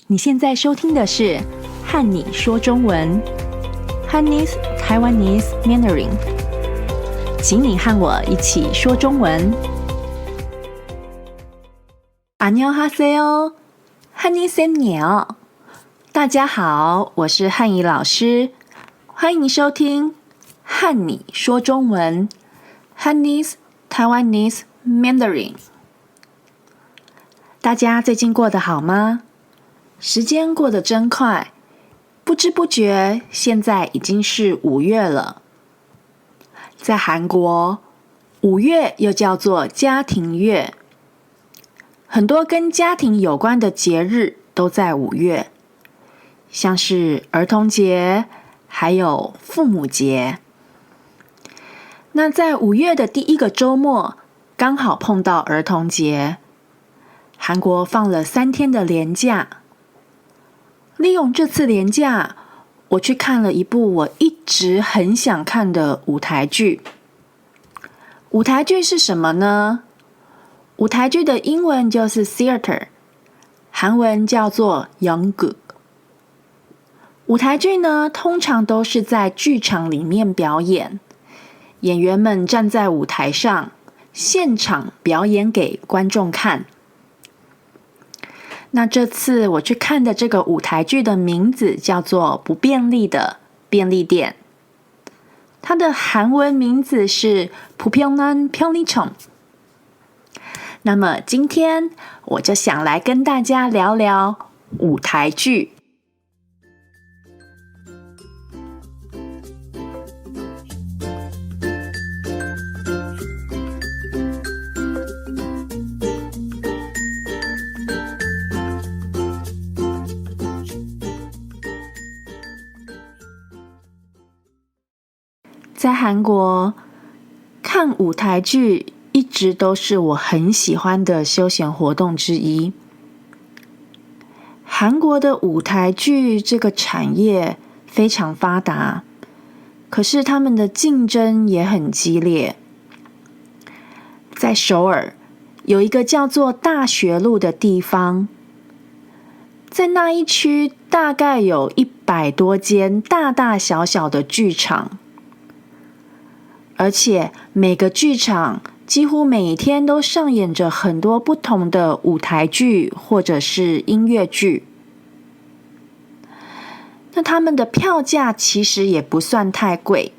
你现在收听的是和你说中文 Hannis Taiwanese Mandarin， 请你和我一起说中文。안녕하세요， 한이쌤이에요。大家好，我是汉仪老师，欢迎收听和你说中文 Hannis Taiwanese Mandarin。大家最近过得好吗？时间过得真快，不知不觉现在已经是5月了。在韩国，5月又叫做家庭月，很多跟家庭有关的节日都在5月，像是儿童节，还有父母节。那在5月的第一个周末，刚好碰到儿童节，韩国放了3天的连假。利用这次连假，我去看了一部我一直很想看的舞台剧。舞台剧是什么呢？舞台剧的英文就是 theater， 韩文叫做연극。舞台剧呢，通常都是在剧场里面表演，演员们站在舞台上，现场表演给观众看。那这次我去看的这个舞台剧的名字叫做不便利的便利店，它的韩文名字是불편한 편의점。那么今天我就想来跟大家聊聊舞台剧。在韩国，看舞台剧一直都是我很喜欢的休闲活动之一。韩国的舞台剧这个产业非常发达，可是他们的竞争也很激烈。在首尔有一个叫做大学路的地方，在那一区大概有100多间大大小小的剧场。而且每个剧场几乎每天都上演着很多不同的舞台剧或者是音乐剧。那他们的票价其实也不算太贵，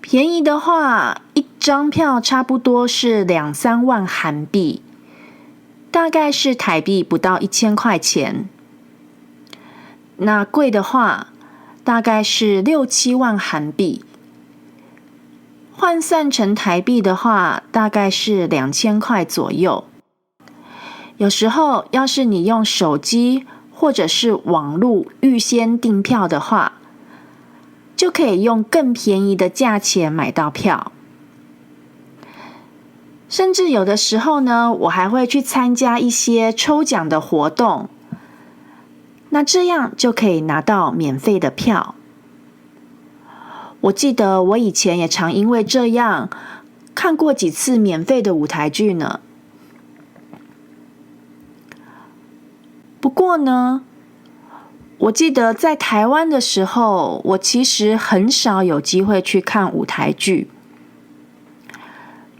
便宜的话一张票差不多是2-3万韩币，大概是台币不到1000块钱。那贵的话大概是6-7万韩币，换算成台币的话，大概是2000块左右。有时候，要是你用手机或者是网络预先订票的话，就可以用更便宜的价钱买到票。甚至有的时候呢，我还会去参加一些抽奖的活动，那这样就可以拿到免费的票。我记得我以前也常因为这样看过几次免费的舞台剧呢。不过呢，我记得在台湾的时候，我其实很少有机会去看舞台剧。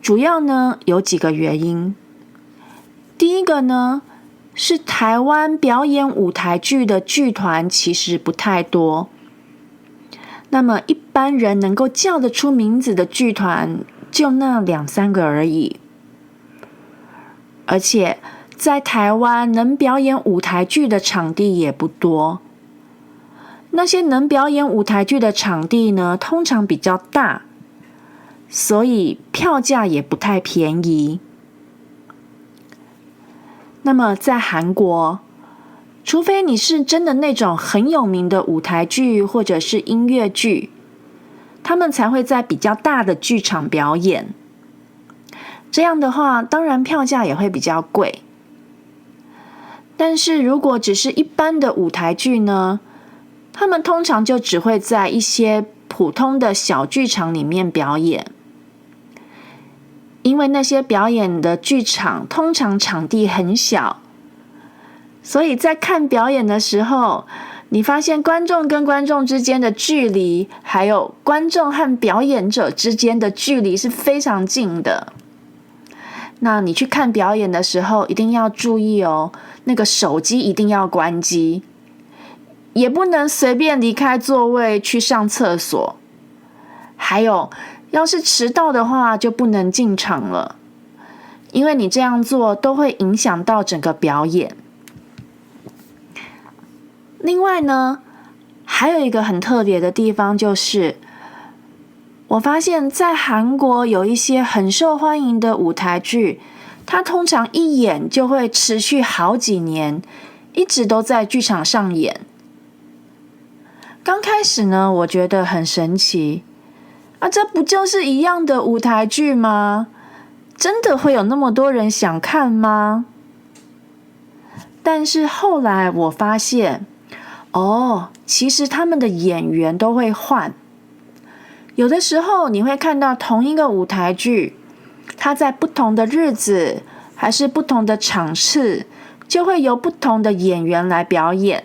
主要呢有几个原因。第一个呢，是台湾表演舞台剧的剧团其实不太多。那么一般人能够叫得出名字的剧团就那2-3个而已。而且在台湾能表演舞台剧的场地也不多。那些能表演舞台剧的场地呢，通常比较大，所以票价也不太便宜。那么在韩国，除非你是真的那种很有名的舞台剧或者是音乐剧，他们才会在比较大的剧场表演。这样的话，当然票价也会比较贵。但是如果只是一般的舞台剧呢，他们通常就只会在一些普通的小剧场里面表演。因为那些表演的剧场通常场地很小，所以在看表演的时候，你发现观众跟观众之间的距离，还有观众和表演者之间的距离是非常近的。那你去看表演的时候，一定要注意哦，那个手机一定要关机，也不能随便离开座位去上厕所。还有，要是迟到的话，就不能进场了，因为你这样做都会影响到整个表演。另外呢，还有一个很特别的地方，就是我发现在韩国有一些很受欢迎的舞台剧，它通常一演就会持续好几年，一直都在剧场上演。刚开始呢，我觉得很神奇啊，这不就是一样的舞台剧吗？真的会有那么多人想看吗？但是后来我发现，其实他们的演员都会换。有的时候你会看到同一个舞台剧，它在不同的日子还是不同的场次，就会由不同的演员来表演。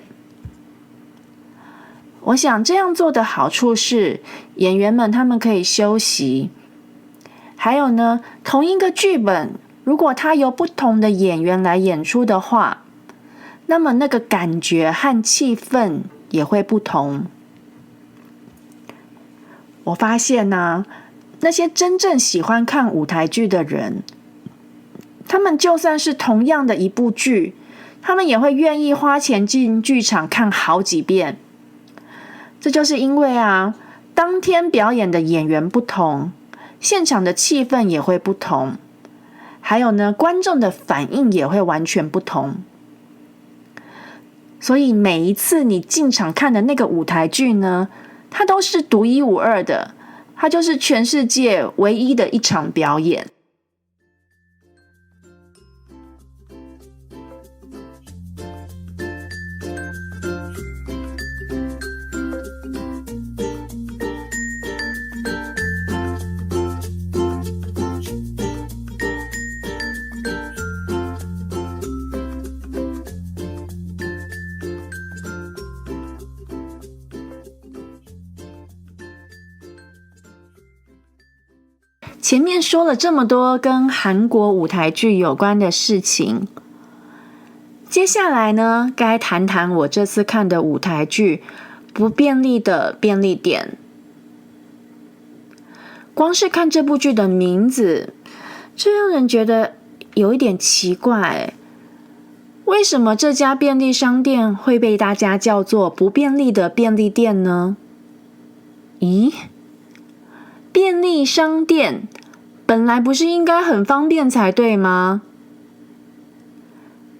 我想这样做的好处是，演员们他们可以休息。还有呢，同一个剧本，如果它由不同的演员来演出的话，那么那个感觉和气氛也会不同。我发现啊，那些真正喜欢看舞台剧的人，他们就算是同样的一部剧，他们也会愿意花钱进剧场看好几遍。这就是因为啊，当天表演的演员不同，现场的气氛也会不同，还有呢，观众的反应也会完全不同。所以每一次你进场看的那个舞台剧呢，它都是独一无二的，它就是全世界唯一的一场表演。前面说了这么多跟韩国舞台剧有关的事情，接下来呢，该谈谈我这次看的舞台剧《不便利的便利店》。光是看这部剧的名字，这让人觉得有一点奇怪，为什么这家便利商店会被大家叫做不便利的便利店呢？咦？便利商店本来不是应该很方便才对吗？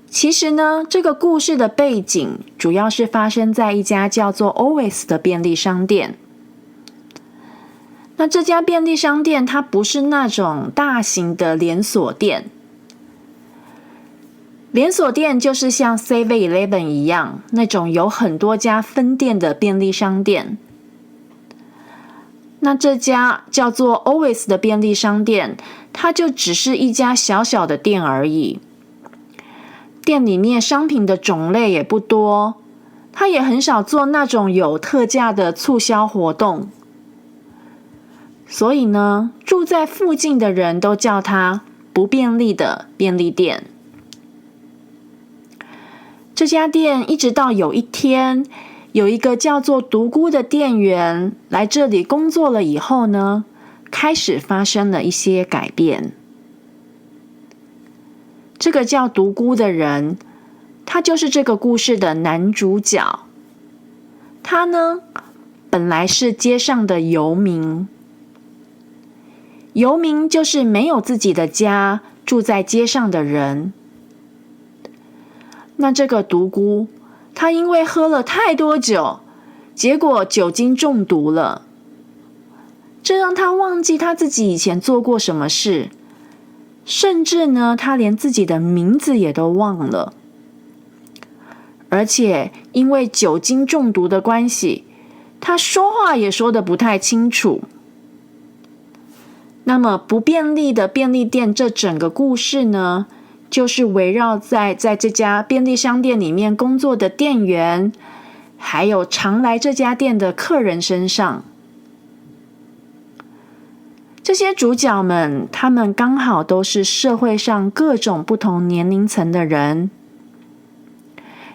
其实呢，这个故事的背景主要是发生在一家叫做 Always 的便利商店。那这家便利商店它不是那种大型的连锁店，连锁店就是像 7-Eleven 一样，那种有很多家分店的便利商店。那这家叫做 Always 的便利商店，它就只是一家小小的店而已。店里面商品的种类也不多，它也很少做那种有特价的促销活动。所以呢，住在附近的人都叫它不便利的便利店。这家店一直到有一天，有一个叫做独孤的店员来这里工作了以后呢，开始发生了一些改变。这个叫独孤的人，他就是这个故事的男主角。他呢，本来是街上的游民。游民就是没有自己的家，住在街上的人。那这个独孤，他因为喝了太多酒，结果酒精中毒了，这让他忘记他自己以前做过什么事，甚至呢，他连自己的名字也都忘了。而且因为酒精中毒的关系，他说话也说得不太清楚。那么不便利的便利店这整个故事呢，就是围绕在这家便利商店里面工作的店员，还有常来这家店的客人身上。这些主角们，他们刚好都是社会上各种不同年龄层的人。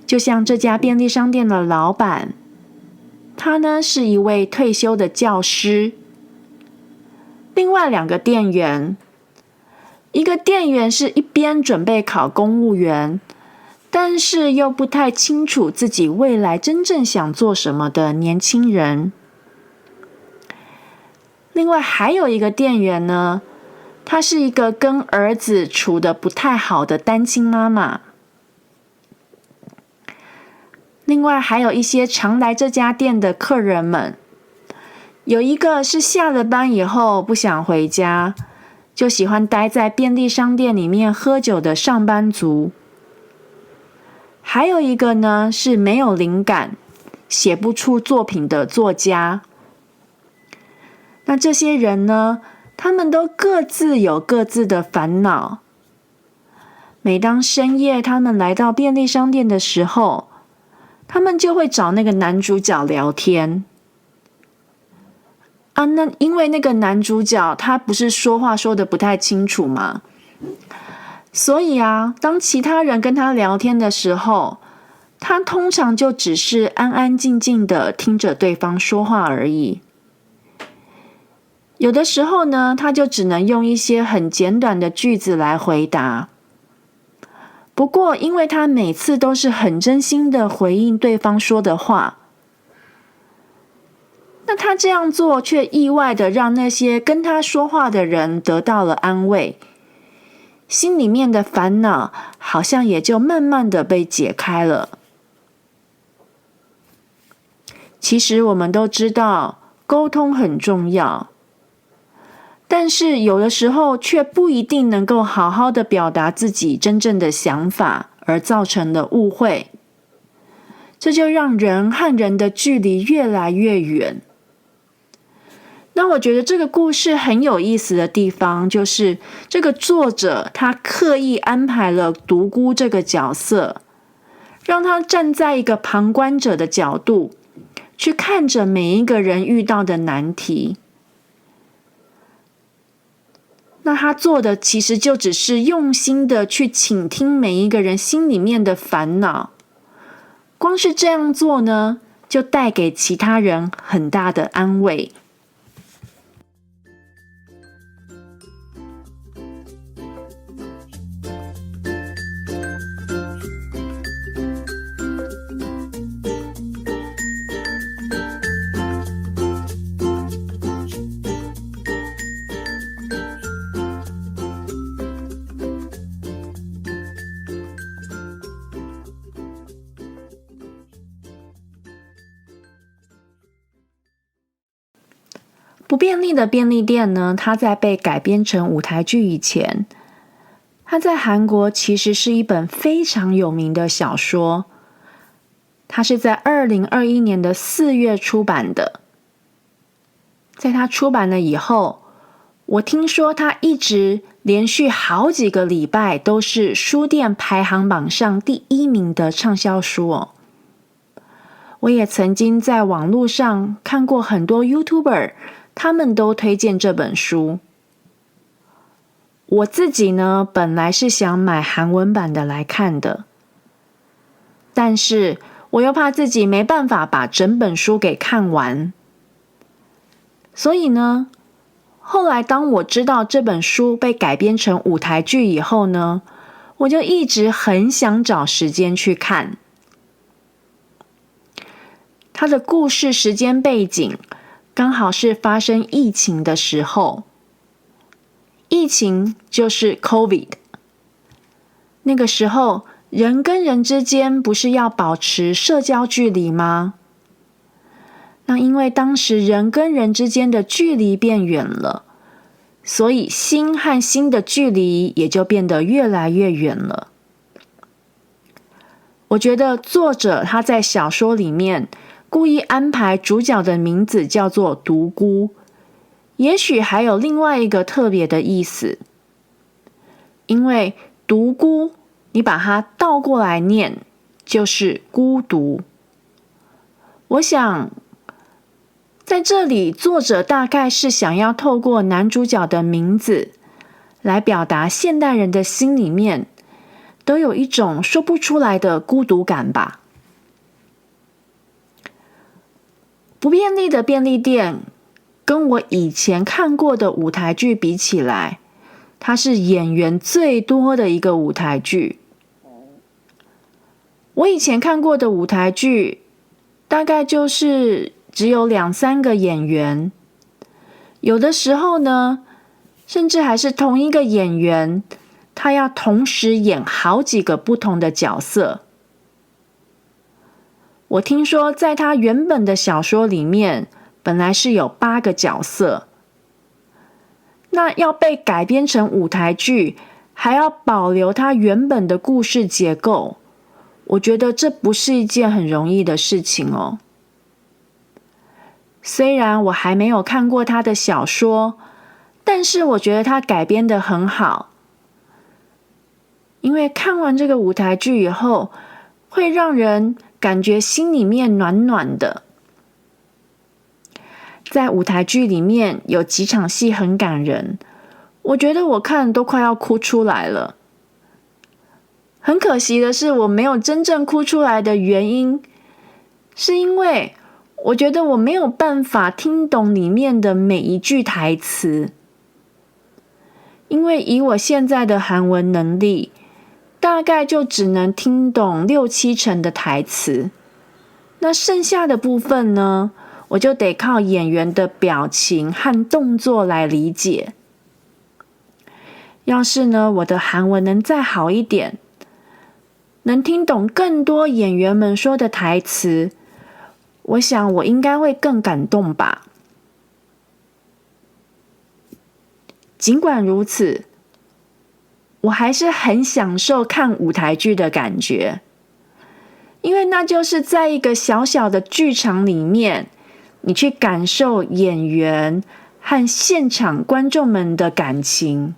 就像这家便利商店的老板，他呢是一位退休的教师。另外2个店员，一个店员是一边准备考公务员，但是又不太清楚自己未来真正想做什么的年轻人。另外还有一个店员呢，她是一个跟儿子处得不太好的单亲妈妈。另外还有一些常来这家店的客人们，有一个是下了班以后不想回家，就喜欢待在便利商店里面喝酒的上班族。还有一个呢是没有灵感，写不出作品的作家。那这些人呢，他们都各自有各自的烦恼。每当深夜他们来到便利商店的时候，他们就会找那个男主角聊天。那因为那个男主角他不是说话说得不太清楚嘛，所以当其他人跟他聊天的时候，他通常就只是安安静静的听着对方说话而已。有的时候呢，他就只能用一些很简短的句子来回答。不过，因为他每次都是很真心的回应对方说的话，那他这样做却意外的让那些跟他说话的人得到了安慰，心里面的烦恼好像也就慢慢的被解开了。其实我们都知道，沟通很重要，但是有的时候却不一定能够好好的表达自己真正的想法，而造成了误会。这就让人和人的距离越来越远。那我觉得这个故事很有意思的地方，就是这个作者他刻意安排了独孤这个角色，让他站在一个旁观者的角度，去看着每一个人遇到的难题。那他做的其实就只是用心的去倾听每一个人心里面的烦恼。光是这样做呢，就带给其他人很大的安慰。不便利的便利店呢，它在被改编成舞台剧以前，它在韩国其实是一本非常有名的小说。它是在2021年的4月出版的。在它出版了以后，我听说它一直连续好几个礼拜都是书店排行榜上第1名的畅销书哦。我也曾经在网络上看过很多 YouTuber，他们都推荐这本书。我自己呢，本来是想买韩文版的来看的，但是我又怕自己没办法把整本书给看完。所以呢，后来当我知道这本书被改编成舞台剧以后呢，我就一直很想找时间去看。它的故事时间背景刚好是发生疫情的时候，疫情就是 COVID。那个时候，人跟人之间不是要保持社交距离吗？那因为当时人跟人之间的距离变远了，所以心和心的距离也就变得越来越远了。我觉得作者他在小说里面故意安排主角的名字叫做独孤，也许还有另外一个特别的意思。因为独孤，你把它倒过来念，就是孤独。我想，在这里，作者大概是想要透过男主角的名字，来表达现代人的心里面都有一种说不出来的孤独感吧。不便利的便利店，跟我以前看过的舞台剧比起来，它是演员最多的一个舞台剧。我以前看过的舞台剧，大概就是只有2-3个演员，有的时候呢，甚至还是同一个演员，他要同时演好几个不同的角色。我听说在他原本的小说里面，本来是有8个角色，那要被改编成舞台剧，还要保留他原本的故事结构，我觉得这不是一件很容易的事情哦。虽然我还没有看过他的小说，但是我觉得他改编得很好，因为看完这个舞台剧以后，会让人感觉心里面暖暖的。在舞台剧里面有几场戏很感人，我觉得我看都快要哭出来了。很可惜的是，我没有真正哭出来的原因，是因为我觉得我没有办法听懂里面的每一句台词。因为以我现在的韩文能力，大概就只能听懂6-7成的台词，那剩下的部分呢，我就得靠演员的表情和动作来理解。要是呢，我的韩文能再好一点，能听懂更多演员们说的台词，我想我应该会更感动吧。尽管如此，我还是很享受看舞台剧的感觉，因为那就是在一个小小的剧场里面，你去感受演员和现场观众们的感情。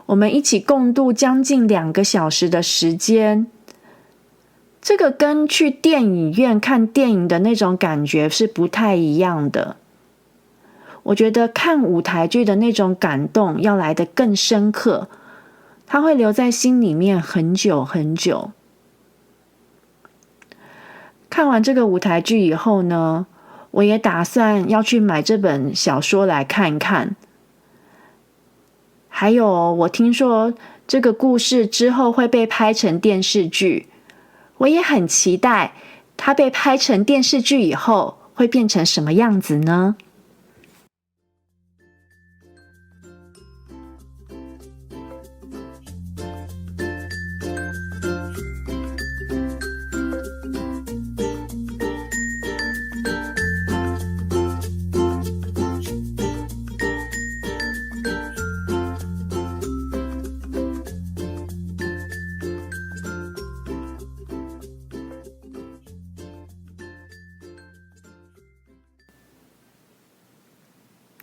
我们一起共度将近2个小时的时间，这个跟去电影院看电影的那种感觉是不太一样的。我觉得看舞台剧的那种感动要来得更深刻，它会留在心里面很久很久。看完这个舞台剧以后呢，我也打算要去买这本小说来看看。还有，我听说这个故事之后会被拍成电视剧，我也很期待它被拍成电视剧以后会变成什么样子呢？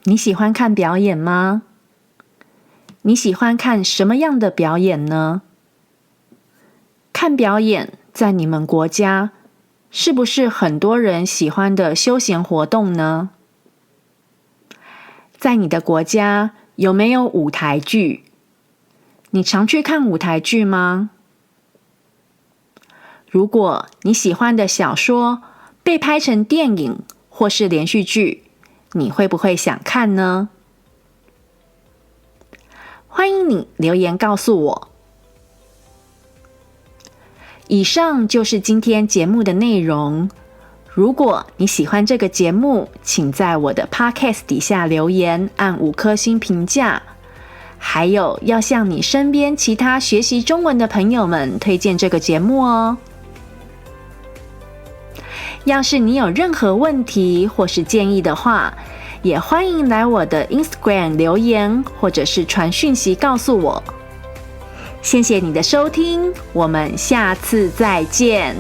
你喜欢看表演吗？你喜欢看什么样的表演呢？看表演在你们国家是不是很多人喜欢的休闲活动呢？在你的国家有没有舞台剧？你常去看舞台剧吗？如果你喜欢的小说被拍成电影或是连续剧，你会不会想看呢？欢迎你留言告诉我。以上就是今天节目的内容。如果你喜欢这个节目，请在我的 Podcast 底下留言，按5颗星评价。还有，要向你身边其他学习中文的朋友们推荐这个节目哦。要是你有任何问题或是建议的话，也欢迎来我的 Instagram 留言，或者是传讯息告诉我。谢谢你的收听，我们下次再见。